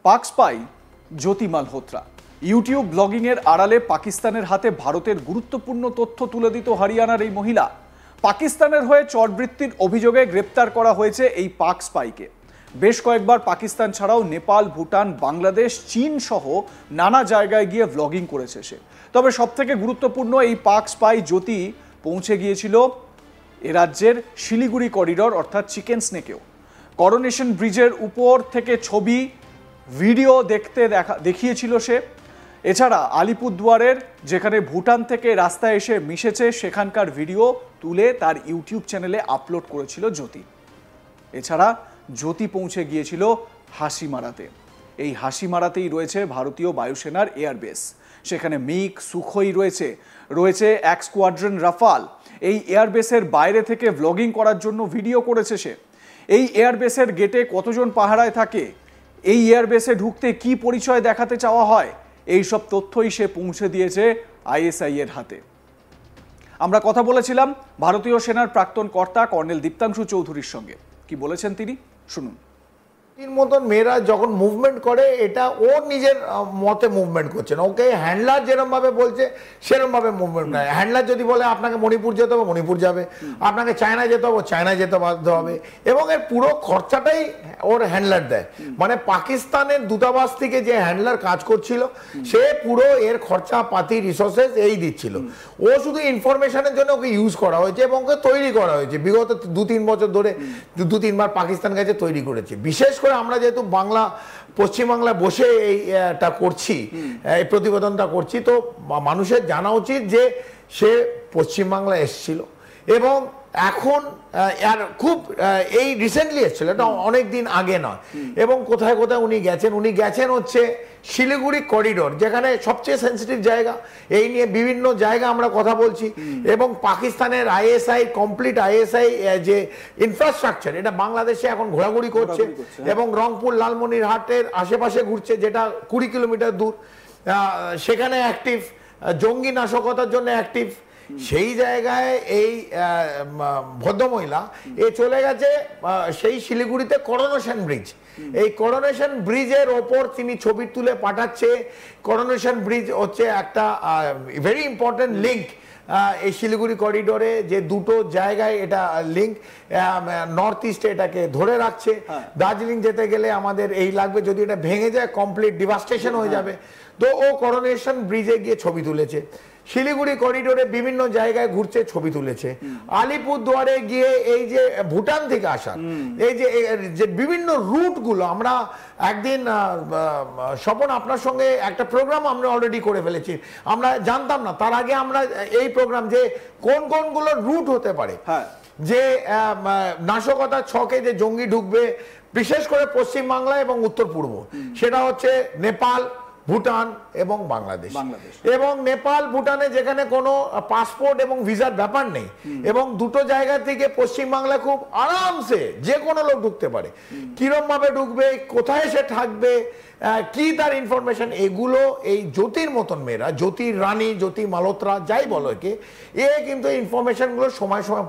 পাক স্পাই জ্যোতি Malhotra YouTube blogging এর আড়ালে পাকিস্তানের হাতে ভারতের গুরুত্বপূর্ণ তথ্য তুলে দিত হরিয়ানার এই মহিলা। পাকিস্তানের হয়ে চরবৃত্তির অভিযোগে গ্রেপ্তার করা হয়েছে এই পাক স্পাইকে। বেশ কয়েকবার পাকিস্তান ছাড়াও নেপাল, ভুটান, বাংলাদেশ, চীন সহ নানা জায়গায় গিয়ে ব্লগিং করেছে সে। তবে সবথেকে গুরুত্বপূর্ণ, এই পাক স্পাই জ্যোতি পৌঁছে গিয়েছিল এ রাজ্যের শিলিগুড়ি করিডর অর্থাৎ চিকেন স্নেকেও। করোনেশন ব্রিজের উপর থেকে ছবি, ভিডিও দেখিয়েছিল সে। এছাড়া আলিপুরদুয়ারের যেখানে ভুটান থেকে রাস্তায় এসে মিশেছে সেখানকার ভিডিও তুলে তার ইউটিউব চ্যানেলে আপলোড করেছিল জ্যোতি। এছাড়া জ্যোতি পৌঁছে গিয়েছিল হাসিমারাতে। এই হাসিমারাতেই রয়েছে ভারতীয় বায়ুসেনার এয়ারবেস। সেখানে মিগ, সুখোই রয়েছে এক স্কোয়াড্রন রাফাল। এই এয়ারবেসের বাইরে থেকে ব্লগিং করার জন্য ভিডিও করেছে সে। এই এয়ারবেসের গেটে কতজন পাহারায় থাকে, এই এয়ারবেসে ঢুকতে কি পরিচয় দেখাতে চাওয়া হয়, এই সব তথ্যই সে পৌঁছে দিয়েছে আইএসআই এর হাতে। আমরা কথা বলেছিলাম ভারতীয় সেনার প্রাক্তন কর্তা কর্নেল দীপ্তাংশু চৌধুরীর সঙ্গে। কি বলেছেন তিনি, শুনুন। মতন মেয়েরা যখন মুভমেন্ট করে এটা ওর নিজের মতে মুভমেন্ট করছে না, ওকে হ্যান্ডলার যেরকম ভাবে বলছে সেরকম ভাবে মুভমেন্ট নয়। হ্যান্ডলার যদি বলে আপনাকে মণিপুর যেতে হবে, মণিপুর যাবে, আপনাকে চায়নায় যেতে হবে, চায়নায় যেতে বাধ্য হবে, এবং এর পুরো খরচাটাই ওর হ্যান্ডলার দেয়। মানে পাকিস্তানের দূতাবাস থেকে যে হ্যান্ডলার কাজ করছিল সে পুরো এর খরচা পাতি রিসোর্সেস এই দিচ্ছিল। ও শুধু ইনফরমেশনের জন্য ওকে ইউজ করা হয়েছে এবং ওকে তৈরি করা হয়েছে। বিগত 2-3 বছর ধরে 2-3 বার পাকিস্তান গেছে, তৈরি করেছে। বিশেষ করে আমরা যেহেতু পশ্চিমবাংলায় বসে এইটা করছি, এই প্রতিবেদনটা করছি, তো মানুষের জানা উচিত যে সে পশ্চিমবাংলায় এসেছিল এবং এখন আর খুব এই রিসেন্টলি এসেছিল, এটা অনেক দিন আগে নয়। এবং কোথায় কোথায় উনি গেছেন হচ্ছে শিলিগুড়ি করিডোর, যেখানে সবচেয়ে সেন্সিটিভ জায়গা। এই নিয়ে বিভিন্ন জায়গা আমরা কথা বলছি এবং পাকিস্তানের আইএসআই, কমপ্লিট আইএসআই যে ইনফ্রাস্ট্রাকচার, এটা বাংলাদেশে এখন ঘোরাঘুরি করছে এবং রংপুর, লালমনিরহাটের আশেপাশে ঘুরছে, যেটা 20 কিলোমিটার দূর। সেখানে অ্যাক্টিভ, জঙ্গি নাশকতার জন্য অ্যাক্টিভ। সেই জায়গায় এই ভদ্রমহিলা চলে গেছে সেই শিলিগুড়িতে করোনেশন ব্রিজ। এই করোনেশন ব্রিজের ওপর তিনি ছবি তুলে পাঠাচ্ছে। করোনেশন ব্রিজ হচ্ছে একটা ভেরি ইম্পর্টেন্ট লিঙ্ক এই শিলিগুড়ি করিডোরে, যে দুটো জায়গায় এটা লিঙ্ক, নর্থ ইস্টে এটাকে ধরে রাখছে। দার্জিলিং যেতে গেলে আমাদের এই লাগবে, যদি এটা ভেঙে যায় কমপ্লিট ডিভাস্টেশন হয়ে যাবে। তো ও করোনেশন ব্রিজে গিয়ে ছবি তুলেছে, শিলিগুড়ি করিডোরে বিভিন্ন জায়গায় ঘুরছে, ছবি তুলেছে। আলিপুরদুয়ারে গিয়ে এই যে ভুটান থেকে আসা এই যে বিভিন্ন রুটগুলো, আমরা একদিন স্বপন আপনার সঙ্গে একটা প্রোগ্রাম আমরা অলরেডি করে ফেলেছি, আমরা জানতাম না তার আগে আমরা এই প্রোগ্রাম যে কোনগুলো রুট হতে পারে, যে নাশকতার ছকে যে জঙ্গি ঢুকবে বিশেষ করে পশ্চিমবাংলা এবং উত্তর পূর্ব, সেটা হচ্ছে নেপাল, ভুটান এবং বাংলাদেশ। এবং নেপাল, ভুটানে যেখানে কোনো পাসপোর্ট এবং ভিসার ব্যাপার নেই এবং দুটো জায়গা থেকে পশ্চিমবাংলা খুব আরামসে যে কোনো লোক ঢুকতে পারে। কিরম ভাবে ঢুকবে, কোথায় সে থাকবে, কি তার ইনফরমেশন, এগুলো এই জ্যোতির মতন মেয়েরা, জ্যোতির রানী, জ্যোতি মালহোত্রা যাই বলো একে, কিন্তু এই ইনফরমেশনগুলো সময় সময়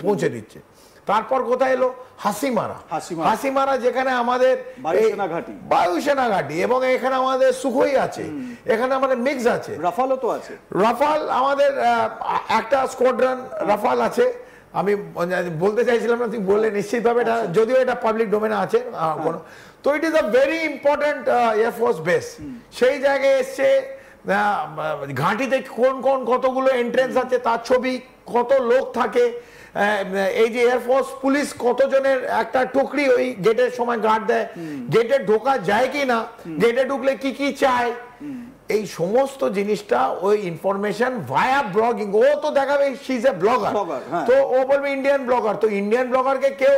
পৌঁছে দিচ্ছে। তারপর কোথায় এলো হাসিমারা, যেখানে আমাদের বায়ুসেনা ঘাঁটি এবং এখানে আমাদের সুখোই আছে, এখানে আমাদের মিক্স আছে, রাফালও তো আছে। রাফাল আমাদের একটা স্কোয়াড্রন রাফাল আছে। আমি বলতে চাইছিলাম না, তুমি বললে নিশ্চিতভাবে, এটা যদিও এটা পাবলিক ডোমেনে আছে। তো it is a very important air force base. সেই জায়গায় এসছে, ঘাঁটিতে কতগুলো এন্ট্রেন্স আছে তার ছবি, কত লোক থাকে, এই যে এয়ারফোর্স পুলিশ কতজনের একটা টুকরি ওই গেটের সময় গার্ড দেয়, গেটে ঢোকা যায় কি না, গেটে ঢুকলে কি কি চায়, এই সমস্ত জিনিসটা ওই ইনফরমেশন ভায়া ব্লগিং। ও তো দেখাবে শি ইজ এ ব্লগার, তো ও বলবে ইন্ডিয়ান ব্লগার। তো ইন্ডিয়ান ব্লগারকে কেউ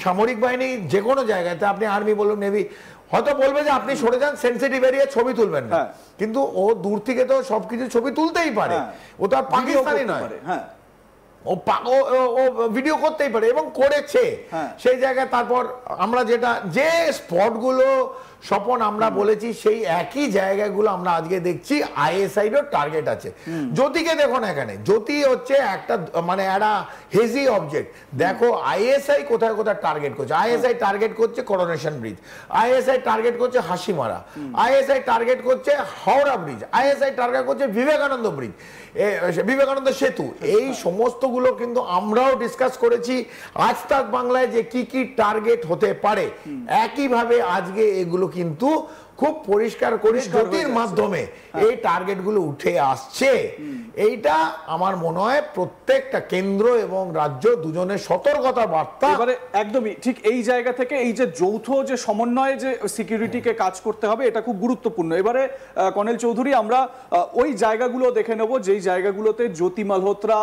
সামরিক বাহিনী যে কোনো জায়গাতে, আপনি আর্মি বলুন, নেভি, হয়তো বলবে যে আপনি সরে যান, সেন্সিটিভ এরিয়া ছবি তুলবেন না, কিন্তু ও দূর থেকে তো সবকিছু ছবি তুলতেই পারে। ও তো আর পাকিস্তানি নয়, ও ভিডিও করতেই পারে এবং করেছে সেই জায়গায়। তারপর আমরা যে স্পটগুলো স্বপন আমরা বলেছি সেই একই জায়গাগুলো আমরা আজকে দেখছি আইএসআই এর টার্গেট আছে। জ্যোতিকে দেখো না, এখানে জ্যোতি হচ্ছে একটা মানে একটা হেজি অবজেক্ট। দেখো আইএসআই কোথায় কোথায় টার্গেট করছে। আইএসআই টার্গেট করছে করোনেশন ব্রিজ, আইএসআই টার্গেট করছে হাসিমারা, আইএসআই টার্গেট করছে হাওড়া ব্রিজ, আইএসআই টার্গেট করছে বিবেকানন্দ ব্রিজ, বিবেকানন্দ সেতু। এই সমস্তগুলো কিন্তু আমরাও ডিসকাস করেছি আজ তাক বাংলায় যে কি কি টার্গেট হতে পারে। একইভাবে আজকে এগুলো কিন্তু খুব পরিষ্কার করে জ্যোতির মাধ্যমে এই টার্গেট গুলো উঠে আসছে। এইটা আমার মনে হয় প্রত্যেকটা কেন্দ্র এবং রাজ্য দুজনের সতর্কতার বার্তা। এবারে একদমই ঠিক এই জায়গা থেকে এই যে যৌথ যে সমন্বয়ে যে সিকিউরিটিকে কাজ করতে হবে এটা খুব গুরুত্বপূর্ণ। এবারে কর্নেল চৌধুরী আমরা ওই জায়গাগুলো দেখে নেব যেই জায়গাগুলোতে জ্যোতি মালহোত্রা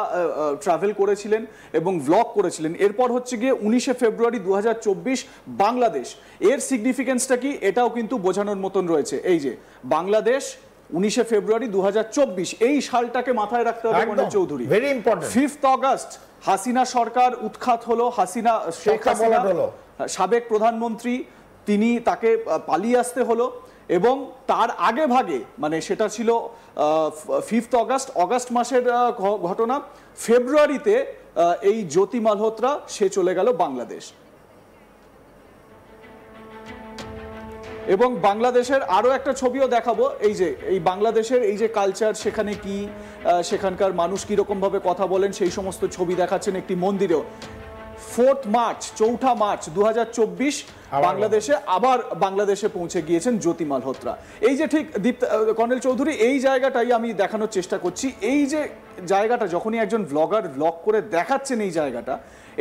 ট্রাভেল করেছিলেন এবং ভ্লগ করেছিলেন। এরপর হচ্ছে গিয়ে 19শে ফেব্রুয়ারি 2024 বাংলাদেশ। এর সিগনিফিকেন্সটা কি এটাও কিন্তু বোঝানোর মতন রয়েছে। এই যে বাংলাদেশ 19শে ফেব্রুয়ারি 2024 এই সালটাকে মাথায় রাখতে হবে colonel Chowdhury. Very important. 5 August Hasina সরকার উৎখাত হলো, শেখ হাসিনা সাবেক প্রধানমন্ত্রী তিনি তাকে পালিয়ে আসতে হলো এবং তার আগে ভাগে মানে সেটা ছিল 5 অগস্ট মাসের ঘটনা। ফেব্রুয়ারিতে এই জ্যোতি মালহোত্রা সে চলে গেল বাংলাদেশ। এবং বাংলাদেশের আরো একটা ছবিও দেখাবো। এই যে এই বাংলাদেশের এই যে কালচার, সেখানে কি সেখানকার মানুষ কিরকম ভাবে কথা বলেন সেই সমস্ত ছবি দেখাচ্ছেন একটি মন্দিরেও। 4 মার্চ 2024 বাংলাদেশে পৌঁছে গিয়েছেন জ্যোতি মালহোত্রা। এই যে ঠিক কর্নেল চৌধুরী এই জায়গাটাই আমি দেখানোর চেষ্টা করছি। এই যে জায়গাটা যখনই একজন ব্লগার ব্লগ করে দেখাচ্ছেন এই জায়গাটা,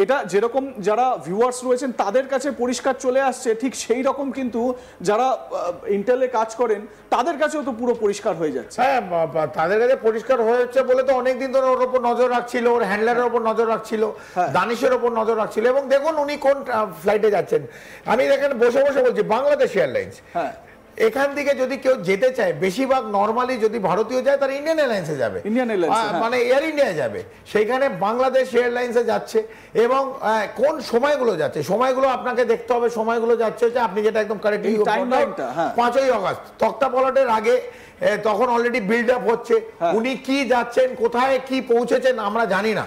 এটা যেরকম যারা ভিউয়ার্স রয়েছেন তাদের কাছে পরিষ্কার চলে আসছে, ঠিক সেই রকম কিন্তু যারা ইন্টেলে কাজ করেন তাদের কাছেও তো পুরো পরিষ্কার হয়ে যাচ্ছে। হ্যাঁ, তাদের কাছে পরিষ্কার হয়েছে বলে তো অনেকদিন ধরে ওর উপর নজর রাখছিল, ওর হ্যান্ডলারের উপর নজর রাখছিল, দানিশের উপর নজর রাখছিল। এবং দেখুন উনি কোন ফ্লাইটে যাচ্ছেন। আমি দেখেন বসে বসে বলছি বাংলাদেশ এয়ারলাইন্স। হ্যাঁ, এখান থেকে যদি কেউ যেতে চায় বেশিরভাগ নরমালি যদি ভারতীয় যায় তার ইন্ডিয়ান এয়ারলাইন্সে যাবে, মানে এয়ার ইন্ডিয়া যাবে। সেখানে বাংলাদেশ এয়ারলাইন্সে যাচ্ছে এবং কোন সময়গুলো যাচ্ছে সময়গুলো আপনাকে দেখতে হবে। সময়গুলো যাচ্ছে হচ্ছে আপনি যেটা একদম কারেক্টলি 5ই অগস্ট তক্তা পলটের আগে, তখন অলরেডি বিল্ড আপ হচ্ছে। উনি কি যাচ্ছেন, কোথায় কি পৌঁছেছেন আমরা জানি না।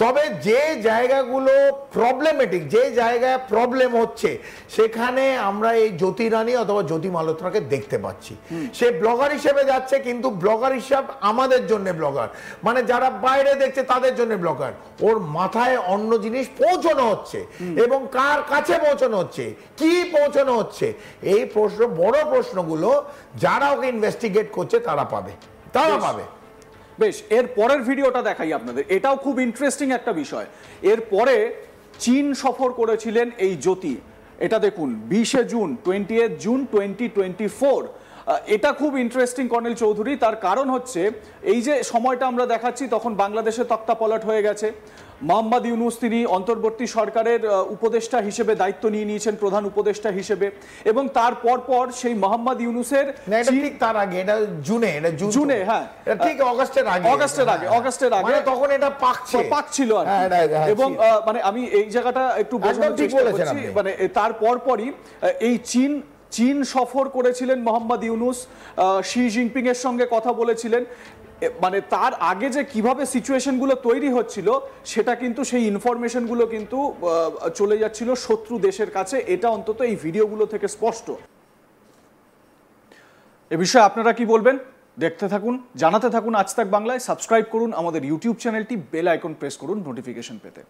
তবে যে জায়গাগুলো প্রবলেমেটিক, যে জায়গায় প্রবলেম হচ্ছে সেখানে আমরা এই জ্যোতি রানী অথবা জ্যোতি মালহোত্রাকে দেখতে পাচ্ছি। সে ব্লগার হিসেবে যাচ্ছে, কিন্তু ব্লগার হিসাব আমাদের জন্য ব্লগার, মানে যারা বাইরে দেখছে তাদের জন্য ব্লগার। ওর মাথায় অন্য জিনিস পৌঁছানো হচ্ছে এবং কার কাছে পৌঁছানো হচ্ছে, কি পৌঁছানো হচ্ছে, এই প্রশ্ন বড় প্রশ্নগুলো যারা ওকে ইনভেস্টিগেট করছে তারা পাবে। বেশ, এর পরের ভিডিওটা দেখাই আপনাদের। এটাও খুব ইন্টারেস্টিং একটা বিষয়। এর পরে চীন সফর করেছিলেন এই জ্যোতি। এটা দেখুন 20 জুন 2024। এটা খুব ইন্টারেস্টিং কর্নেল চৌধুরী। তার কারণ হচ্ছে এই যে সময়টা আমরা দেখাচ্ছি তখন বাংলাদেশে তক্তাপলট হয়ে গেছে। মোহাম্মদ ইউনূস তিনি অন্তর্বর্তী সরকারের উপদেষ্টা হিসেবে দায়িত্ব নিয়ে নিয়েছেন, প্রধান উপদেষ্টা হিসেবে। এবং তার পর সেই মোহাম্মদ ইউনূসের তার আগে, এটা জুনে, হ্যাঁ ঠিক অগস্টের আগে তখন এটা পাকছিল আর। এবং মানে আমি এই জায়গাটা একটু বোঝানোর চেষ্টা করছি, মানে তার পরই এই চীন সফর করেছিলেন মোহাম্মদ ইউনূস, শি জিনপিং এর সঙ্গে কথা বলেছিলেন। মানে তার আগে যে কিভাবে সিচুয়েশন গুলো তৈরি হচ্ছিল সেটা কিন্তু সেই ইনফরমেশন গুলো কিন্তু চলে যাচ্ছিল শত্রু দেশের কাছে। এটা অন্তত এই ভিডিওগুলো থেকে স্পষ্ট। এ বিষয়ে আপনারা কি বলবেন দেখতে থাকুন, জানাতে থাকুন আজ তাক বাংলায়। সাবস্ক্রাইব করুন আমাদের ইউটিউব চ্যানেলটি, বেল আইকন প্রেস করুন নোটিফিকেশন পেতে।